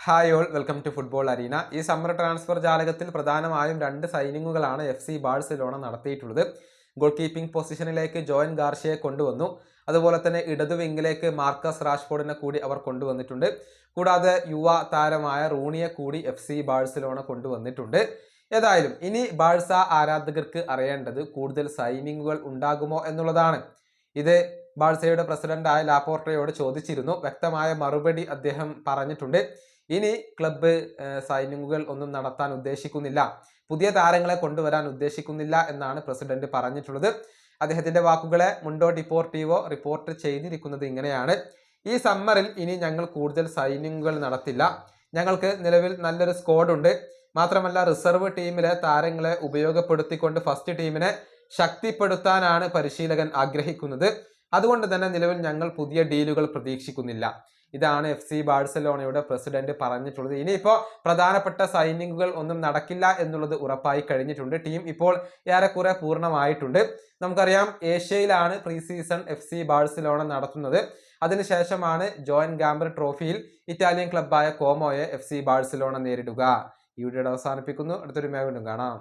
Hi all, welcome to football arena. ഈ summer transfer ജാലകത്തിൽ പ്രധാനമായും 2 സൈനിങ്ങുകളാണ് FC ബാഴ്സലോണ നടത്തിയിട്ടുള്ളത്. ഗോൾ കീപ്പിംഗ് പൊസിഷനിലേക്ക് ജോയൻ ഗാർഷ്യയെ കൊണ്ടുവന്നു. അതുപോലെ തന്നെ ഇടതു വിങ്ങിലേക്ക് മാർക്കസ് റാഷ്ഫോർഡിനെ കൂടി അവർ കൊണ്ടുവന്നിട്ടുണ്ട്. കൂടാതെ യുവ താരമായ റൂണിയെ കൂടി FC ബാഴ്സലോണ കൊണ്ടുവന്നിട്ടുണ്ട്. ഏതായാലും ഇനി ബാഴ്സ ആരാധകർക്ക് അറിയേണ്ടത് കൂടുതൽ സൈനിങ്ങുകൾ ഉണ്ടാകുമോ എന്നുള്ളതാണ്. ഇത് ബാഴ്സയുടെ പ്രസിഡന്റായ ലാപോർട്ടയോട് ചോദിച്ചിരുന്നു. വ്യക്തമായ മറുപടി അദ്ദേഹം പറഞ്ഞിട്ടുണ്ട്. ഇനി ക്ലബ്ബ് സൈനിങ്ങുകൾ ഒന്നും നടത്താൻ ഉദ്ദേശിക്കുന്നില്ല, പുതിയ താരങ്ങളെ കൊണ്ടുവരാൻ ഉദ്ദേശിക്കുന്നില്ല എന്നാണ് പ്രസിഡന്റ് പറഞ്ഞിട്ടുള്ളത്. അദ്ദേഹത്തിന്റെ വാക്കുകളെ മുണ്ടോ ഡിപ്പോർട്ടീവോ റിപ്പോർട്ട് ചെയ്തിരിക്കുന്നത് ഇങ്ങനെയാണ്: ഈ സമ്മറിൽ ഇനി ഞങ്ങൾ കൂടുതൽ സൈനിങ്ങുകൾ നടത്തില്ല. ഞങ്ങൾക്ക് നിലവിൽ നല്ലൊരു സ്ക്വാഡ് ഉണ്ട്. മാത്രമല്ല റിസർവ് ടീമിലെ താരങ്ങളെ ഉപയോഗപ്പെടുത്തിക്കൊണ്ട് ഫസ്റ്റ് ടീമിനെ ശക്തിപ്പെടുത്താനാണ് പരിശീലകൻ ആഗ്രഹിക്കുന്നത്. അതുകൊണ്ട് തന്നെ നിലവിൽ ഞങ്ങൾ പുതിയ ഡീലുകൾ പ്രതീക്ഷിക്കുന്നില്ല. ഇതാണ് FC ബാഴ്സലോണയുടെ പ്രസിഡന്റ് പറഞ്ഞിട്ടുള്ളത്. ഇനിയിപ്പോൾ പ്രധാനപ്പെട്ട സൈനിങ്ങുകൾ ഒന്നും നടക്കില്ല എന്നുള്ളത് ഉറപ്പായി കഴിഞ്ഞിട്ടുണ്ട്. ടീം ഇപ്പോൾ ഏറെക്കുറെ പൂർണ്ണമായിട്ടുണ്ട്. നമുക്കറിയാം, ഏഷ്യയിലാണ് പ്രീ സീസൺ FC ബാഴ്സലോണ നടത്തുന്നത്. അതിനുശേഷമാണ് ജോയിൻ ഗാംബർ ട്രോഫിയിൽ ഇറ്റാലിയൻ ക്ലബ്ബായ കോമോയെ FC ബാഴ്സലോണ നേരിടുക. ഈ വീഡിയോ അവസാനിപ്പിക്കുന്നു. അടുത്തൊരു വീണ്ടും കാണാം.